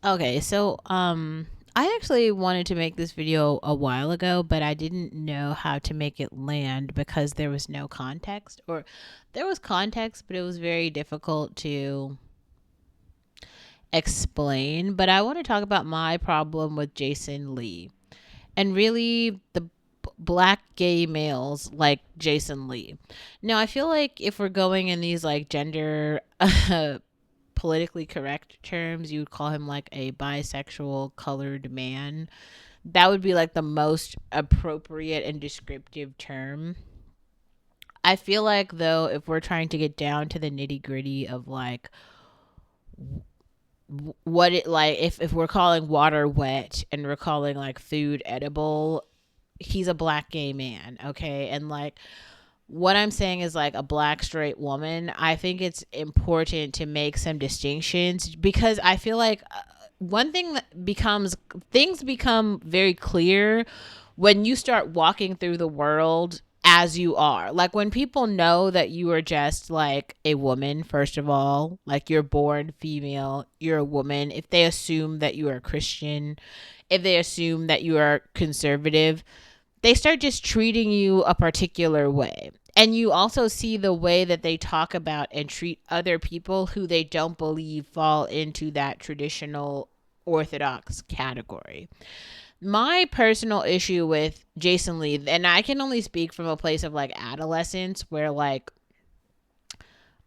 Okay, so I actually wanted to make this video a while ago, but I didn't know how to make it land because there was no context, or there was context, but it was very difficult to explain. But I want to talk about my problem with Jason Lee and really the black gay males like Jason Lee. Now, I feel like if we're going in these like gender politically correct terms, you would call him like a bisexual colored man. That would be like the most appropriate and descriptive term. I feel like though, if we're trying to get down to the nitty gritty of like what it like, if we're calling water wet and we're calling like food edible, he's a black gay man, okay? And like what I'm saying is like a black straight woman, I think it's important to make some distinctions because I feel like one thing that becomes things become very clear when you start walking through the world as you are. Like when people know that you are just like a woman, first of all, like you're born female, you're a woman, if they assume that you are Christian, if they assume that you are conservative, they start just treating you a particular way. And you also see the way that they talk about and treat other people who they don't believe fall into that traditional orthodox category. My personal issue with Jason Lee, and I can only speak from a place of like adolescence where like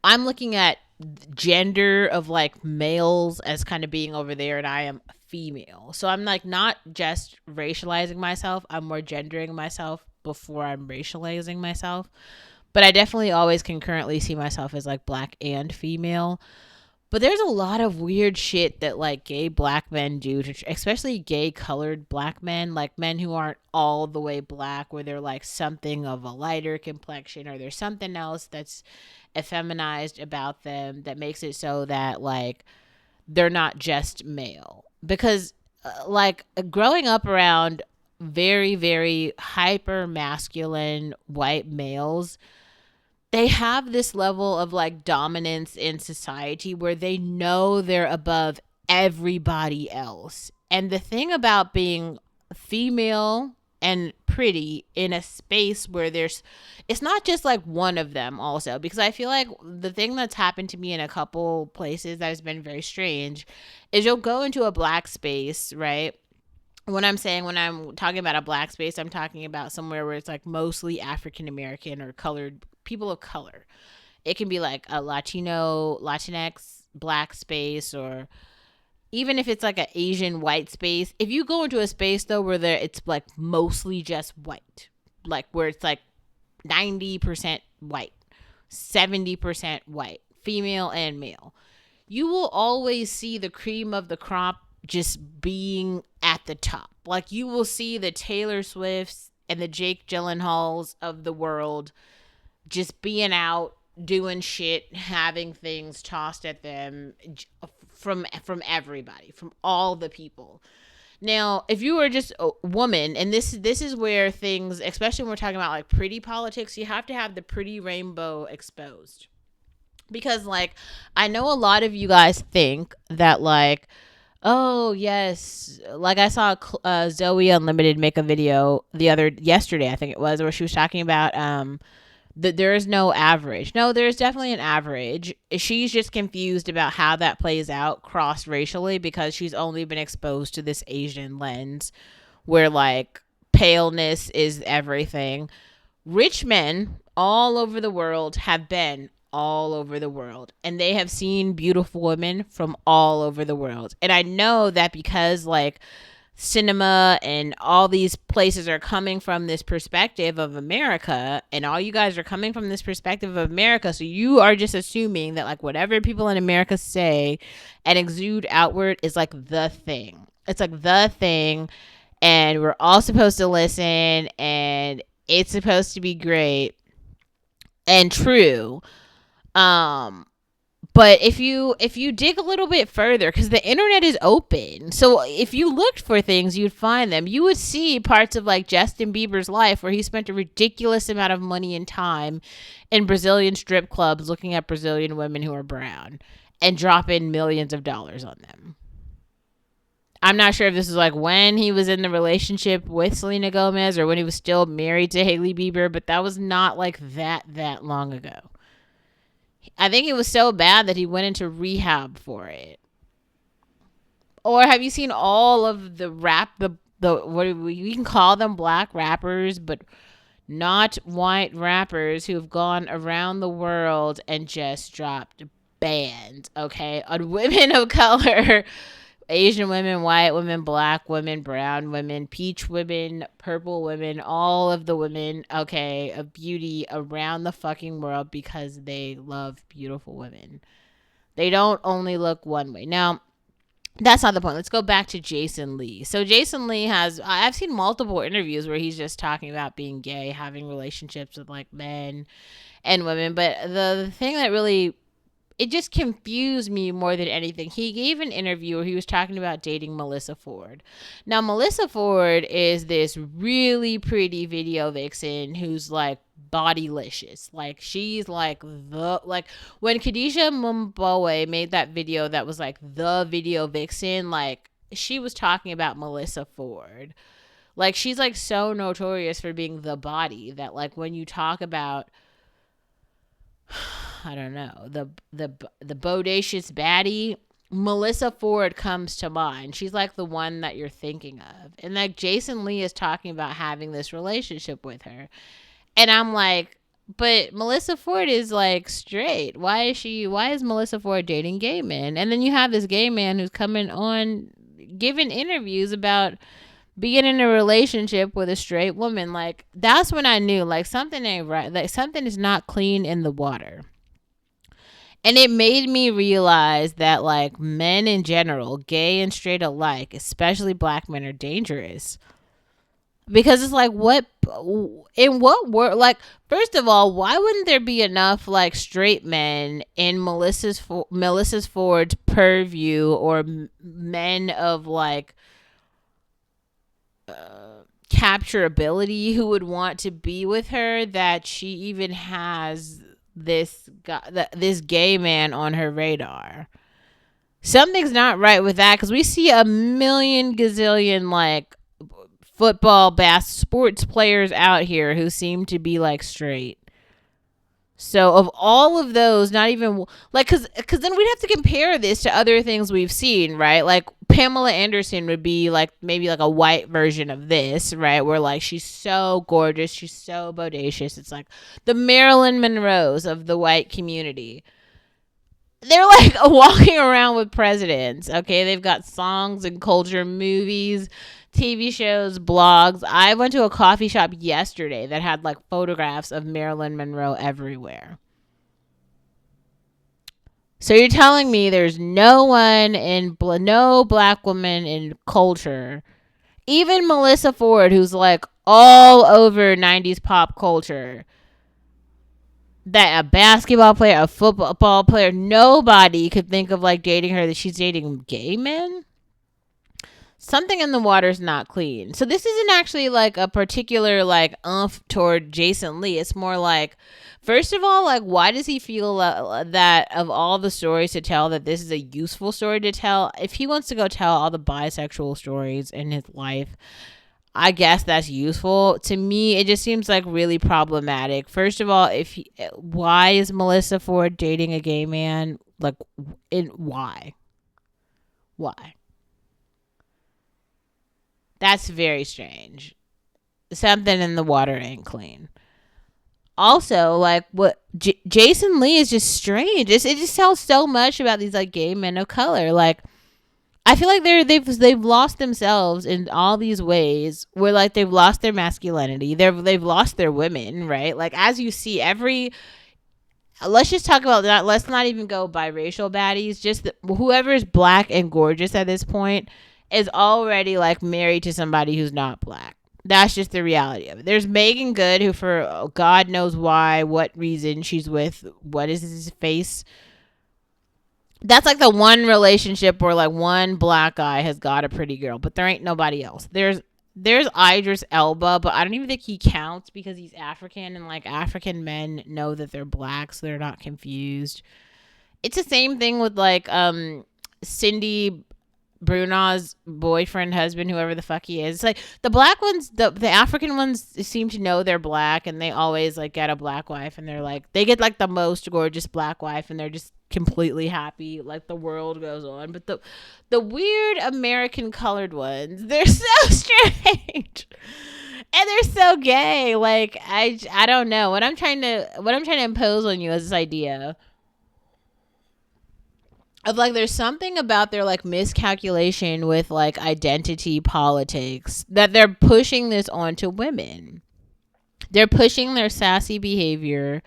I'm looking at gender of like males as kind of being over there and I am female. So I'm like not just racializing myself, I'm more gendering myself before I'm racializing myself. But I definitely always concurrently see myself as like black and female. But there's a lot of weird shit that like gay black men do, to, especially gay colored black men, like men who aren't all the way black, where they're like something of a lighter complexion or there's something else that's effeminized about them that makes it so that like they're not just male. Because like growing up around very, very hyper masculine white males, they have this level of like dominance in society where they know they're above everybody else. And the thing about being female and pretty in a space where there's it's not just like one of them also, because I feel like the thing that's happened to me in a couple places that has been very strange is you'll go into a black space, right? When I'm talking about a black space, I'm talking about somewhere where it's like mostly African American or colored people of color. It can be like a Latino, Latinx black space, or even if it's like an Asian white space. If you go into a space though where there it's like mostly just white, like where it's like 90% white, 70% white, female and male, you will always see the cream of the crop just being at the top. Like you will see the Taylor Swifts and the Jake Gyllenhaals of the world just being out doing shit, having things tossed at them from everybody, from all the people. Now, if you were just a woman, and this is where things, especially when we're talking about like pretty politics, you have to have the pretty rainbow exposed. Because like I know a lot of you guys think that like, oh yes, like I saw Zoe Unlimited make a video yesterday, I think it was, where she was talking about that there is no average. No, there's definitely an average. She's just confused about how that plays out cross racially because she's only been exposed to this Asian lens where like paleness is everything. Rich men all over the world have been all over the world and they have seen beautiful women from all over the world. And I know that because like cinema and all these places are coming from this perspective of America, and all you guys are coming from this perspective of America, so you are just assuming that like whatever people in America say and exude outward is like the thing. It's like the thing, and we're all supposed to listen, and it's supposed to be great and true. Um, but if you dig a little bit further, because the internet is open, so if you looked for things, you'd find them. You would see parts of like Justin Bieber's life where he spent a ridiculous amount of money and time in Brazilian strip clubs looking at Brazilian women who are brown and dropping millions of dollars on them. I'm not sure if this is like when he was in the relationship with Selena Gomez or when he was still married to Hailey Bieber, but that was not like that long ago. I think it was so bad that he went into rehab for it. Or have you seen all of the the what we can call them black rappers, but not white rappers who have gone around the world and just dropped bans, okay, on women of color, Asian women, white women, black women, brown women, peach women, purple women, all of the women, okay, of beauty around the fucking world because they love beautiful women. They don't only look one way. Now, that's not the point. Let's go back to Jason Lee. So Jason Lee I've seen multiple interviews where he's just talking about being gay, having relationships with like men and women. But the thing that really, it just confused me more than anything. He gave an interview where he was talking about dating Melissa Ford. Now, Melissa Ford is this really pretty video vixen who's like bodylicious. Like she's like when Khadijah Mumboe made that video that was like the video vixen, like she was talking about Melissa Ford. Like she's like so notorious for being the body that like when you talk about I don't know, the bodacious baddie, Melissa Ford comes to mind. She's like the one that you're thinking of. And like Jason Lee is talking about having this relationship with her. And I'm like, but Melissa Ford is like straight. Why is Melissa Ford dating gay men? And then you have this gay man who's coming on giving interviews about being in a relationship with a straight woman. Like that's when I knew like something ain't right. Like something is not clean in the water. And it made me realize that like men in general, gay and straight alike, especially black men, are dangerous. Because it's like in what world, like first of all, why wouldn't there be enough like straight men in Melissa Ford's purview or men of like capturability who would want to be with her that she even has this gay man on her radar? Something's not right with that because we see a million gazillion like football, sports players out here who seem to be like straight. So of all of those, not even like because then we'd have to compare this to other things we've seen, right? Like Pamela Anderson would be like maybe like a white version of this, right? Where like she's so gorgeous, she's so bodacious. It's like the Marilyn Monroes of the white community. They're like walking around with presidents, okay? They've got songs and culture, movies, TV shows, blogs. I went to a coffee shop yesterday that had like photographs of Marilyn Monroe everywhere. So you're telling me there's no black woman in culture, even Melissa Ford, who's like all over 90s pop culture, that a basketball player, a football player, nobody could think of like dating her, that she's dating gay men? Something in the water is not clean. So this isn't actually like a particular like toward Jason Lee. It's more like, first of all, like why does he feel that of all the stories to tell that this is a useful story to tell? If he wants to go tell all the bisexual stories in his life, I guess that's useful. To me, it just seems like really problematic. First of all, why is Melissa Ford dating a gay man? Like, why? Why? That's very strange. Something in the water ain't clean. Also, like what Jason Lee is just strange. It just tells so much about these like gay men of color. Like I feel like they've lost themselves in all these ways where like they've lost their masculinity. They've lost their women, right? Like as you see let's just talk about that. Let's not even go biracial baddies. Just whoever is black and gorgeous at this point is already like married to somebody who's not black. That's just the reality of it. There's Megan Good, who for God knows why, what reason she's with, what is his face? That's like the one relationship where like one black guy has got a pretty girl, but there ain't nobody else. There's Idris Elba, but I don't even think he counts because he's African, and like African men know that they're black, so they're not confused. It's the same thing with like Cindy Bruno's boyfriend, husband, whoever the fuck he is. It's like the black ones, the African ones seem to know they're black, and they always like get a black wife, and they're like they get like the most gorgeous black wife, and they're just completely happy, like the world goes on. But the weird American colored ones, they're so strange. And they're so gay. Like I don't know. What I'm trying to impose on you is this idea of like there's something about their like miscalculation with like identity politics that they're pushing this onto women. They're pushing their sassy behavior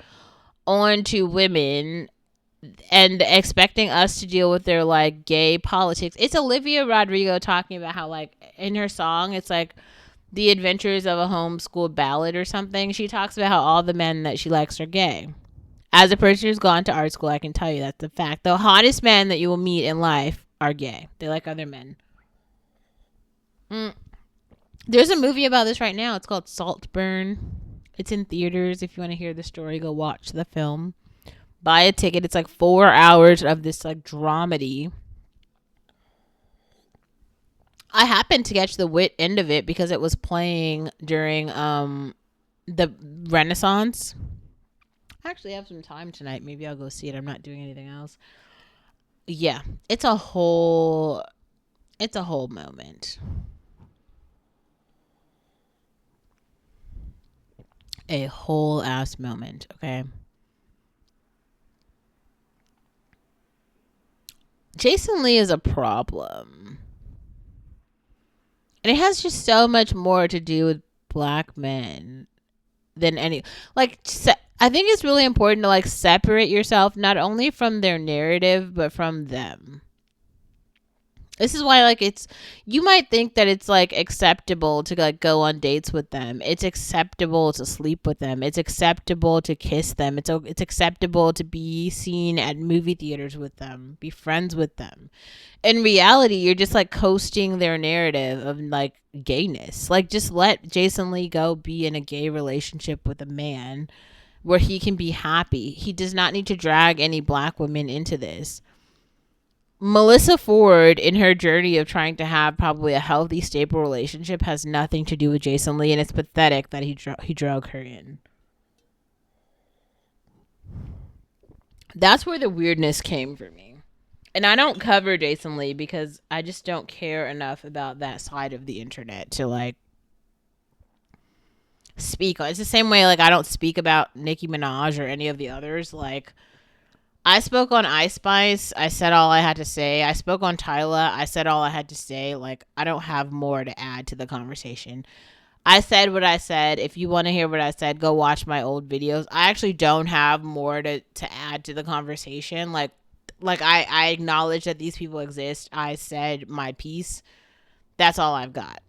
onto women and expecting us to deal with their like gay politics. It's Olivia Rodrigo talking about how like in her song it's like The Adventures of a Homeschool Ballad or something. She talks about how all the men that she likes are gay. As a person who's gone to art school, I can tell you that's the fact. The hottest men that you will meet in life are gay. They like other men. There's a movie about this right now. It's called Saltburn. It's in theaters. If you want to hear the story, go watch the film. Buy a ticket. It's like 4 hours of this like dramedy. I happened to catch the end of it because it was playing during the Renaissance. I actually have some time tonight. Maybe I'll go see it. I'm not doing anything else. Yeah, it's a whole moment. A whole ass moment, okay? Jason Lee is a problem. And it has just so much more to do with black men than any like I think it's really important to like separate yourself not only from their narrative but from them. This is why like it's you might think that it's like acceptable to like go on dates with them. It's acceptable to sleep with them. It's acceptable to kiss them. It's acceptable to be seen at movie theaters with them, be friends with them. In reality, you're just like coasting their narrative of like gayness. Like just let Jason Lee go be in a gay relationship with a man where he can be happy. He does not need to drag any black women into this. Melissa Ford, in her journey of trying to have probably a healthy, stable relationship, has nothing to do with Jason Lee, and it's pathetic that he drug her in. That's where the weirdness came for me. And I don't cover Jason Lee because I just don't care enough about that side of the internet to like speak on. It's the same way like I don't speak about Nicki Minaj or any of the others. Like I spoke on Ice Spice. I said all I had to say. I spoke on Tyla. I said all I had to say. Like I don't have more to add to the conversation. I said what I said. If you want to hear what I said, go watch my old videos. I actually don't have more to add to the conversation. Like I acknowledge that these people exist. I said my piece. That's all I've got.